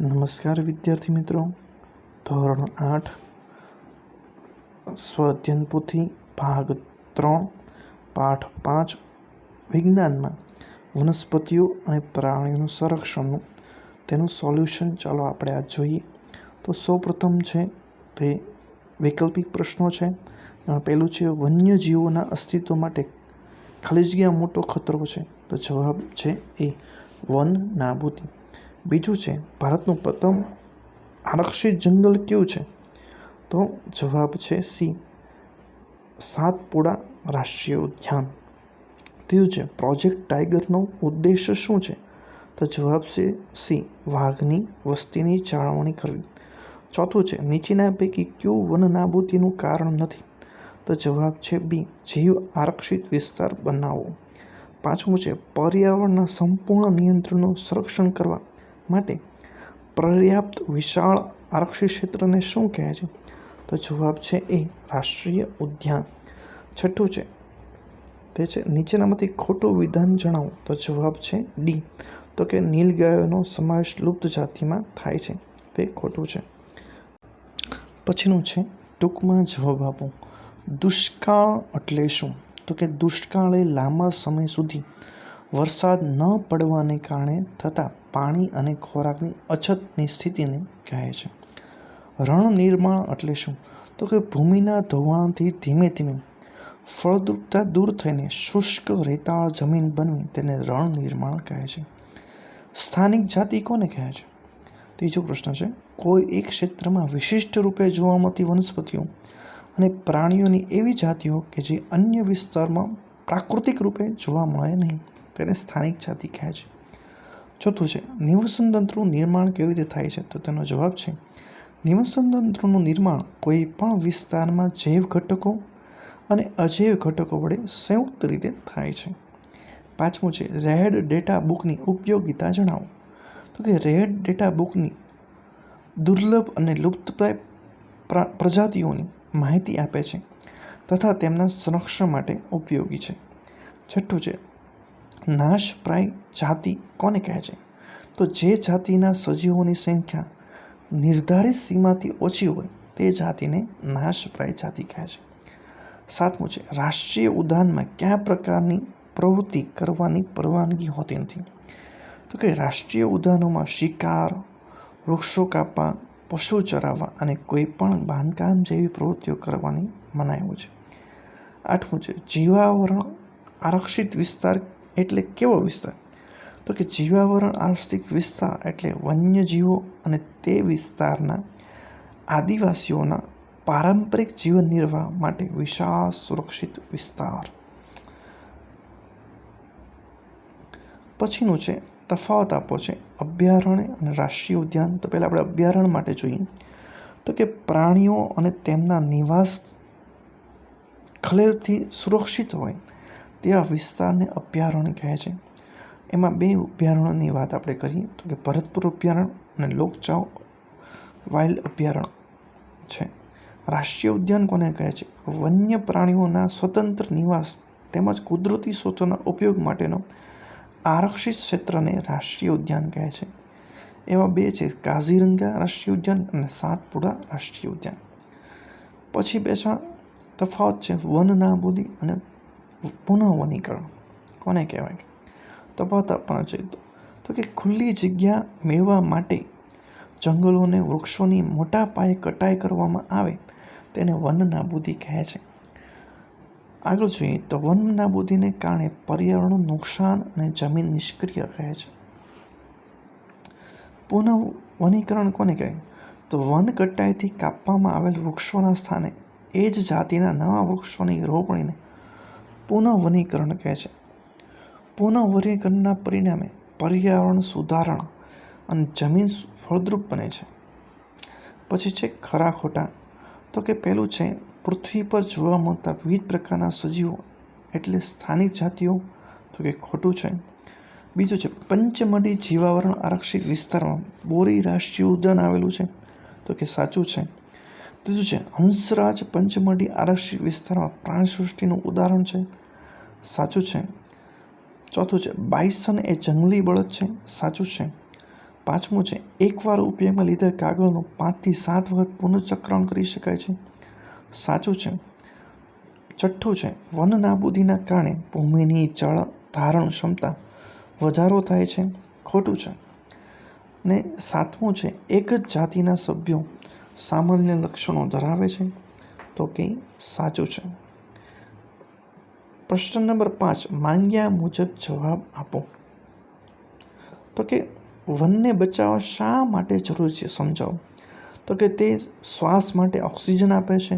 નમસ્કાર વિદ્યાર્થી મિત્રો. ધોરણ 8 સ્વ-અધ્યયન પોથી ભાગ 3 પાઠ 5 વિજ્ઞાનમાં વનસ્પતિઓ અને પ્રાણીઓનું સંરક્ષણનું તેનું સોલ્યુશન ચાલો આપણે આ જોઈએ. તો સૌપ્રથમ છે તે વૈકલ્પિક પ્રશ્નો છે. એમાં પહેલું છે વન્યજીવોના અસ્તિત્વ માટે ખાલી જગ્યા મોટો ખતરો છે. તો જવાબ છે એ વન નાબૂદી. બીજું છે ભારતનું પ્રથમ આરક્ષિત જંગલ કયું છે? તો જવાબ છે સી સાતપુડા રાષ્ટ્રીય ઉદ્યાન. ત્રીજું છે પ્રોજેક્ટ ટાઈગરનો ઉદ્દેશ શું છે? તો જવાબ છે સી વાઘની વસ્તીની જાળવણી કરવી. ચોથું છે નીચેના પૈકી કયું વન નાબૂદીનું કારણ નથી? તો જવાબ છે બી જીવ આરક્ષિત વિસ્તાર બનાવવો. પાંચમું છે પર્યાવરણના સંપૂર્ણ નિયંત્રણનું સંરક્ષણ કરવા માટે પર્યાપ્ત વિશાળ આરક્ષિત ક્ષેત્રને શું કહે છે? તો જવાબ છે એ રાષ્ટ્રીય ઉદ્યાન. છઠ્ઠું છે તે છે નીચેનામાંથી ખોટું વિધાન જણાવો. તો જવાબ છે ડી, તો કે નીલગાયોનો સમાવેશ લુપ્ત જાતિમાં થાય છે, તે ખોટું છે. પછીનું છે ટૂંકમાં જવાબ આપો. દુષ્કાળ એટલે શું? તો કે દુષ્કાળ એ લાંબા સમય સુધી વરસાદ ન પડવાને કારણે થતા પાણી અને ખોરાકની અછતની સ્થિતિને કહે છે. રણ નિર્માણ એટલે શું? તો કે ભૂમિના ધોવાણથી ધીમે ધીમે ફળદ્રુપતા દૂર થઈને શુષ્ક રેતાળ જમીન બનવી તેને રણ નિર્માણ કહે છે. સ્થાનિક જાતિ કોને કહે છે? ત્રીજો પ્રશ્ન છે કોઈ એક ક્ષેત્રમાં વિશિષ્ટ રૂપે જોવા મળતી વનસ્પતિઓ અને પ્રાણીઓની એવી જાતિઓ કે જે અન્ય વિસ્તારમાં પ્રાકૃતિક રૂપે જોવા મળે નહીં, તેને સ્થાનિક જાતિ કહે છે. ચોથું છે નિવસન તંત્રનું નિર્માણ કેવી રીતે થાય છે? તો તેનો જવાબ છે નિવસન તંત્રનું નિર્માણ કોઈ પણ વિસ્તારમાં જૈવ ઘટકો અને અજૈવ ઘટકો વડે સંયુક્ત રીતે થાય છે. પાંચમું છે રેડ ડેટા બુકની ઉપયોગિતા જણાવો. તો કે રેડ ડેટા બુકની દુર્લભ અને લુપ્તપ્રાય પ્રજાતિઓની માહિતી આપે છે તથા તેમના સંરક્ષણ માટે ઉપયોગી છે. છઠ્ઠું છે નાશપ્રાય જાતિ કોને કહે છે? તો જે જાતિના સજીવોની સંખ્યા નિર્ધારિત સીમાથી ઓછી હોય તે જાતિને નાશપ્રાય જાતિ કહે છે. સાતમું છે રાષ્ટ્રીય ઉદ્યાનમાં કયા પ્રકારની પ્રવૃત્તિ કરવાની પરવાનગી હોતી નથી? તો કે રાષ્ટ્રીય ઉદ્યાનોમાં શિકાર, વૃક્ષો કાપવા, પશુ ચરાવવા અને કોઈ પણ બાંધકામ જેવી પ્રવૃત્તિઓ કરવાની મનાઈ હોય છે. આઠમું છે જીવાવરણ આરક્ષિત વિસ્તાર એટલે કેવો વિસ્તાર? તો કે જીવાવરણ આરક્ષિત વિસ્તાર એટલે વન્યજીવો અને તે વિસ્તારના આદિવાસીઓના પારંપરિક જીવન નિર્વાહ માટે વિશાળ સુરક્ષિત વિસ્તાર. પછીનું છે તફાવત આપો છે અભયારણ્ય અને રાષ્ટ્રીય ઉદ્યાન. તો પહેલાં આપણે અભયારણ્ય માટે જોઈએ તો કે પ્રાણીઓ અને તેમના નિવાસ ખલેલથી સુરક્ષિત હોય તેવા વિસ્તારને અભયારણ્ય કહે છે. એમાં બે અભયારણ્યની વાત આપણે કરીએ તો કે ભરતપુર અભયારણ્ય અને લોકચાવ વાઇલ્ડ અભયારણ્ય છે. રાષ્ટ્રીય ઉદ્યાન કોને કહે છે? વન્ય પ્રાણીઓના સ્વતંત્ર નિવાસ તેમજ કુદરતી સ્ત્રોતોના ઉપયોગ માટેનો આરક્ષિત ક્ષેત્રને રાષ્ટ્રીય ઉદ્યાન કહે છે. એવા બે છે કાઝીરંગા રાષ્ટ્રીય ઉદ્યાન અને સાતપુડા રાષ્ટ્રીય ઉદ્યાન. પછી બેસા તફાવત છે વન નાબૂદી અને પુનઃવનીકરણ કોને કહેવાય? તફાવત આપવાના છે તો કે ખુલ્લી જગ્યા મેળવવા માટે જંગલોને વૃક્ષોની મોટા પાયે કટાઈ કરવામાં આવે તેને વન નાબૂદી કહે છે. આગળ જોઈએ તો વન નાબૂદીને કારણે પર્યાવરણનું નુકસાન અને જમીન નિષ્ક્રિય કહે છે. પુનઃવનીકરણ કોને કહે? તો વન કટાઈથી કાપવામાં આવેલ વૃક્ષોના સ્થાને એ જ જાતિના નવા વૃક્ષોની રોપણીને પુનઃવનીકરણ કહે છે. પુનઃવનીકરણના પરિણામે પર્યાવરણ સુધારણ અને જમીન ફળદ્રુપ બને છે. પછી છે ખરા ખોટા. તો કે પહેલું છે પૃથ્વી પર જોવા મળતા વિવિધ પ્રકારના સજીવો એટલે સ્થાનિક જાતિઓ. તો કે ખોટું છે. બીજું છે પંચમઢી જીવાવરણ આરક્ષિત વિસ્તારમાં બોરી રાષ્ટ્રીય ઉદ્યાન આવેલું છે. તો કે સાચું છે. ત્રીજું છે હંસરાજ પંચમઢી આરક્ષિત વિસ્તારમાં પ્રાણીસૃષ્ટિનું ઉદાહરણ છે. સાચું છે. ચોથું છે બાઇસન એ જંગલી બળદ છે. સાચું છે. પાંચમું છે, એકવાર ઉપયોગમાં લીધેલ કાગળનું 5 થી 7 વખત પુનઃચક્રણ કરી શકાય છે. સાચું છે. છઠ્ઠું છે, વન નાબૂદીના કારણે ભૂમિની જળ ધારણ ક્ષમતા વધારો થાય છે. ખોટું છે. ને સાતમું છે, એક જ જાતિના સભ્યો સામાન્ય લક્ષણો ધરાવે છે. તો કે સાચું છે. પ્રશ્ન નંબર 5, માંગ્યા મુજબ જવાબ આપો. તો કે વનને બચાવવા શા માટે જરૂરી છે સમજાવો. તો કે તે શ્વાસ માટે ઓક્સિજન આપે છે,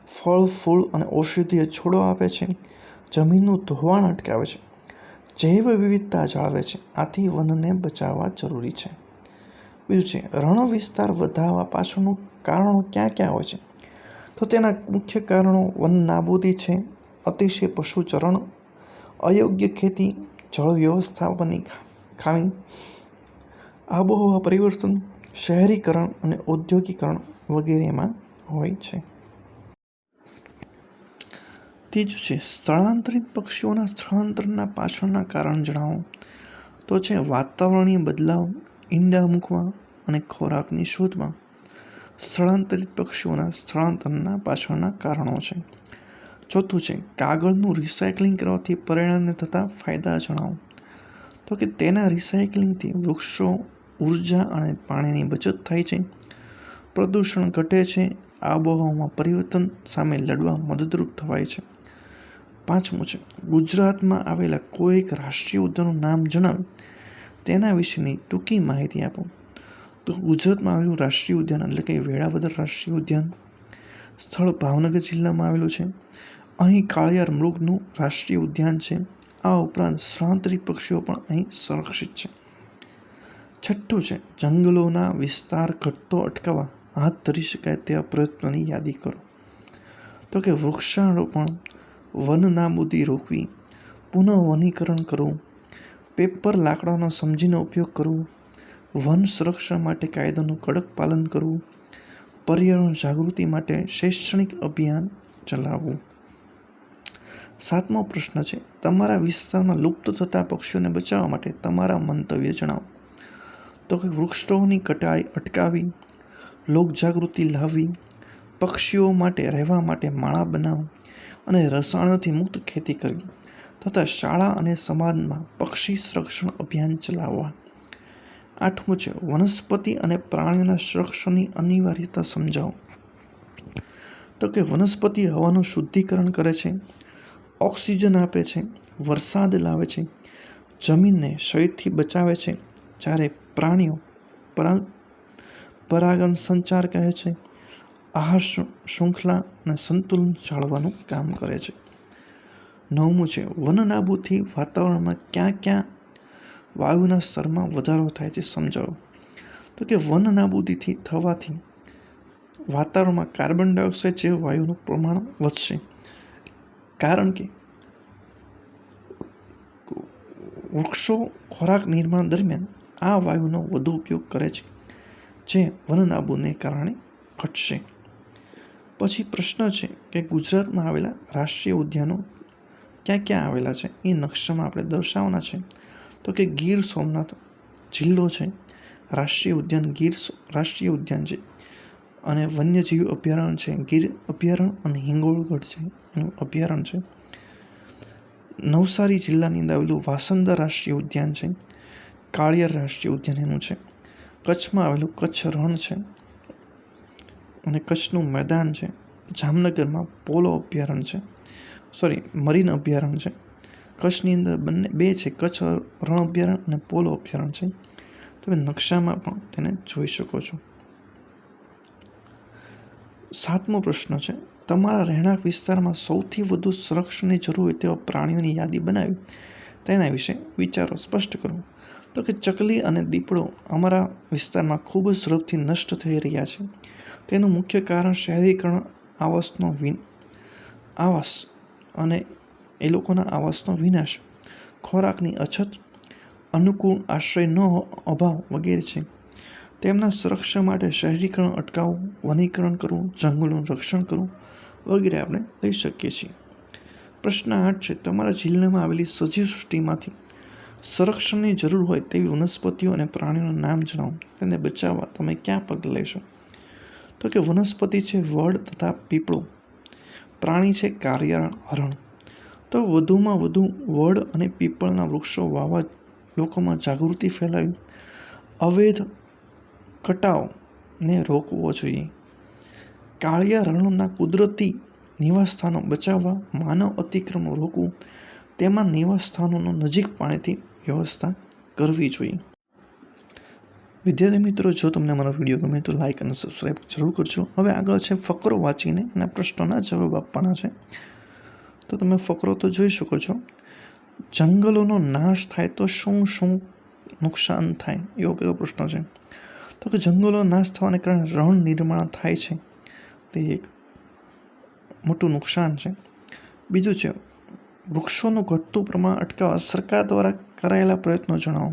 ફળ ફૂલ અને ઔષધીય છોડો આપે છે, જમીનનું ધોવાણ અટકાવે છે, જૈવ વિવિધતા જાળવે છે. આથી વનને બચાવવા જરૂરી છે. બીજું છે, રણ વિસ્તાર વધારવા પાછળનું કારણો ક્યાં ક્યાં હોય છે. તો તેના મુખ્ય કારણો વન નાબૂદી છે, અતિશય પશુચરણ, અયોગ્ય ખેતી, જળ વ્યવસ્થાપનની ખામી, આબોહવા પરિવર્તન, શહેરીકરણ અને ઔદ્યોગિકરણ વગેરેમાં હોય છે. ત્રીજું છે, સ્થળાંતરિત પક્ષીઓના સ્થળાંતરના પાછળના કારણ જણાવો. તો છે વાતાવરણીય બદલાવ, ઈંડા મૂકવા અને ખોરાકની શોધમાં. સ્થળાંતરિત પક્ષીઓના સ્થળાંતરના પાછળના કારણો છે. ચોથું છે, કાગળનું રિસાયકલિંગ કરવાથી પર્યાવરણને થતા ફાયદા જણાવો. તો કે તેના રિસાયકલિંગથી વૃક્ષો, ઉર્જા અને પાણીની બચત થાય છે, પ્રદૂષણ ઘટે છે, આબોહવામાં પરિવર્તન સામે લડવા મદદરૂપ થવાય છે. પાંચમું છે, ગુજરાતમાં આવેલા કોઈ એક રાષ્ટ્રીય ઉદ્યાનનું નામ જણાવી તેના વિશેની ટૂંકી માહિતી આપો. તો ગુજરાતમાં આવેલું રાષ્ટ્રીય ઉદ્યાન એટલે કે વેળાવદર રાષ્ટ્રીય ઉદ્યાન સ્થળ ભાવનગર જિલ્લામાં આવેલું છે. અહીં કાળિયાર મૃગનું રાષ્ટ્રીય ઉદ્યાન છે. આ ઉપરાંત સ્થળાંતરિત પક્ષીઓ પણ અહીં સંરક્ષિત છે. છઠ્ઠું છે, જંગલોના વિસ્તાર ઘટતો અટકાવવા હાથ ધરી શકાય તેવા પ્રયત્નોની યાદી કરો. તો કે વૃક્ષારોપણ, વન નાબૂદી રોકવી, પુનઃ વનીકરણ કરવું, પેપર લાકડાનો સમજીને ઉપયોગ કરવો, વન સંરક્ષણ માટે કાયદાનું કડક પાલન કરવું, પર્યાવરણ જાગૃતિ માટે શૈક્ષણિક અભિયાન ચલાવવું. સાતમો પ્રશ્ન છે, તમારા વિસ્તારમાં લુપ્ત થતા પક્ષીઓને બચાવવા માટે તમારા મંતવ્ય જણાવો. તો કે વૃક્ષોની કટાઈ અટકાવી, લોકજાગૃતિ લાવવી, પક્ષીઓ માટે રહેવા માટે માળા બનાવવા અને રસાયણોથી મુક્ત ખેતી કરવી તથા શાળા અને સમાજમાં પક્ષી સંરક્ષણ અભિયાન ચલાવવા. આઠમું છે, વનસ્પતિ અને પ્રાણીઓના સંરક્ષણની અનિવાર્યતા સમજાવો. તો કે વનસ્પતિ હવાનું શુદ્ધિકરણ કરે છે, ઓક્સિજન આપે છે, વરસાદ લાવે છે, જમીનને ક્ષયથી બચાવે છે, જ્યારે પ્રાણીઓ પરાગન સંચાર કહે છે, આહાર શૃંખલા અને સંતુલન જાળવવાનું કામ કરે છે. નવમું છે, વન નાબૂદીથી વાતાવરણમાં ક્યાં ક્યાં વાયુના સ્તરમાં વધારો થાય છે સમજાવો. તો કે વન નાબૂદીથી થવાથી વાતાવરણમાં કાર્બન ડાયોક્સાઇડ જેવા વાયુનું પ્રમાણ વધશે, કારણ કે વૃક્ષો ખોરાક નિર્માણ દરમિયાન આ વાયુનો વધુ ઉપયોગ કરે છે, જે વન નાબૂદીને કારણે ઘટશે. પછી પ્રશ્ન છે કે ગુજરાતમાં આવેલા રાષ્ટ્રીય ઉદ્યાનો ક્યાં ક્યાં આવેલા છે એ નકશામાં આપણે દર્શાવવાના છે. તો કે ગીર સોમનાથ જિલ્લો છે, રાષ્ટ્રીય ઉદ્યાન ગીર રાષ્ટ્રીય ઉદ્યાન છે, અને વન્યજીવ અભયારણ્ય છે ગીર અભયારણ્ય, અને હિંગોળગઢ છે એનું અભયારણ્ય છે. નવસારી જિલ્લાની અંદર આવેલું વાસંદા રાષ્ટ્રીય ઉદ્યાન છે, કાળિયાર રાષ્ટ્રીય ઉદ્યાન એનું છે. કચ્છમાં આવેલું કચ્છ રણ છે અને કચ્છનું મેદાન છે. જામનગરમાં પોલો અભયારણ્ય છે, મરીન અભયારણ્ય છે. કચ્છની અંદર બે છે, કચ્છ રણ અભયારણ્ય અને પોલો અભયારણ્ય છે. તમે નકશામાં પણ તેને જોઈ શકો છો. સાતમો પ્રશ્ન છે, તમારા રહેણાંક વિસ્તારમાં સૌથી વધુ સંરક્ષણની જરૂર હોય તેવા પ્રાણીઓની યાદી બનાવી તેના વિશે વિચારો સ્પષ્ટ કરો. તો કે ચકલી અને દીપડો અમારા વિસ્તારમાં ખૂબ જ ઝડપથી નષ્ટ થઈ રહ્યા છે. તેનું મુખ્ય કારણ શહેરીકરણ, આવાસ અને એ લોકોના આવાસનો વિનાશ, ખોરાકની અછત, અનુકૂળ આશ્રયનો અભાવ વગેરે છે. તેમના સંરક્ષણ માટે શહેરીકરણ અટકાવવું, વનીકરણ કરવું, જંગલોનું રક્ષણ કરવું વગેરે આપણે લઈ શકીએ છીએ. પ્રશ્ન 8 છે, તમારા જિલ્લામાં આવેલી સજીવ સૃષ્ટિમાંથી સંરક્ષણની જરૂર હોય તેવી વનસ્પતિઓ અને પ્રાણીઓના નામ જણાવો. તેને બચાવવા તમે ક્યાં પગલાં લેશો? તો કે વનસ્પતિ છે વડ તથા પીપળો. પ્રાણી છે કાળિયા હરણ. તો વધુમાં વધુ વડ અને પીપળના વૃક્ષો વાવવા લોકોમાં જાગૃતિ ફેલાવી અવૈધ કટાવને રોકવો જોઈએ. કાળિયા રણના કુદરતી નિવાસસ્થાનો બચાવવા, માનવ અતિક્રમણ રોકવું, તેમાં નિવાસસ્થાનોનો નજીક પાણીથી વ્યવસ્થા કરવી જોઈએ. વિદ્યાર્થી મિત્રો, જો તમને અમારો વિડીયો ગમે તો લાઇક અને સબસ્ક્રાઈબ જરૂર કરજો. હવે આગળ છે ફકરો વાંચીને એના પ્રશ્નોના જવાબ આપવાના છે. તો તમે ફકરો તો જોઈ શકો છો. જંગલોનો નાશ થાય તો શું શું નુકસાન થાય? એવો પેલો પ્રશ્ન છે. તો કે જંગલોનો નાશ થવાને કારણે રણ નિર્માણ થાય છે, તે એક મોટું નુકસાન છે. બીજું છે વૃક્ષોનું ઘટતું પ્રમાણ અટકાવવા સરકાર દ્વારા કરાયેલા પ્રયત્નો જણાવો.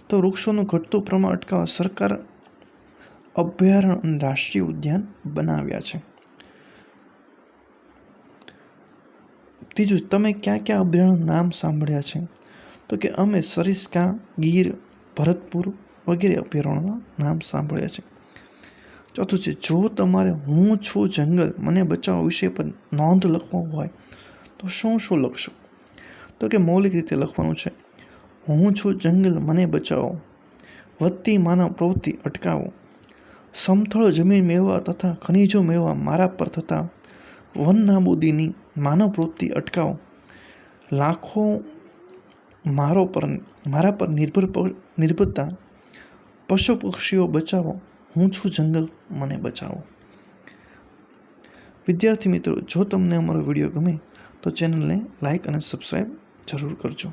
તો વૃક્ષોનું ઘટતું પ્રમાણ અટકાવવા સરકાર અભયારણ્ય અને રાષ્ટ્રીય ઉદ્યાન બનાવ્યા છે. ત્રીજું, તમે ક્યાં ક્યાં અભયારણ્ય નામ સાંભળ્યા છે? તો કે અમે સરિસ્કા, ગીર, ભરતપુર વગેરે અભયારણ્યના નામ સાંભળ્યા છે. ચોથું છે જો તમારે હું છું જંગલ મને બચાવો વિષય પર નોંધ લખવું હોય તો શું શું લખશો? તો કે મૌલિક રીતે લખવાનું છે. હું છું જંગલ મને બચાવો, વધતી માનવ પ્રવૃત્તિ અટકાવો, સમથળ જમીન મેળવવા તથા ખનિજો મેળવવા મારા પર થતા વન નાબૂદીની માનવ પ્રવૃત્તિ અટકાવો, લાખો મારા પર નિર્ભરતા પશુ પક્ષીઓ બચાવો, હું છું જંગલ મને બચાવો. વિદ્યાર્થી મિત્રો, જો તમને અમારો વિડીયો ગમે તો ચેનલને લાઇક અને સબસ્ક્રાઈબ જરૂર કરજો.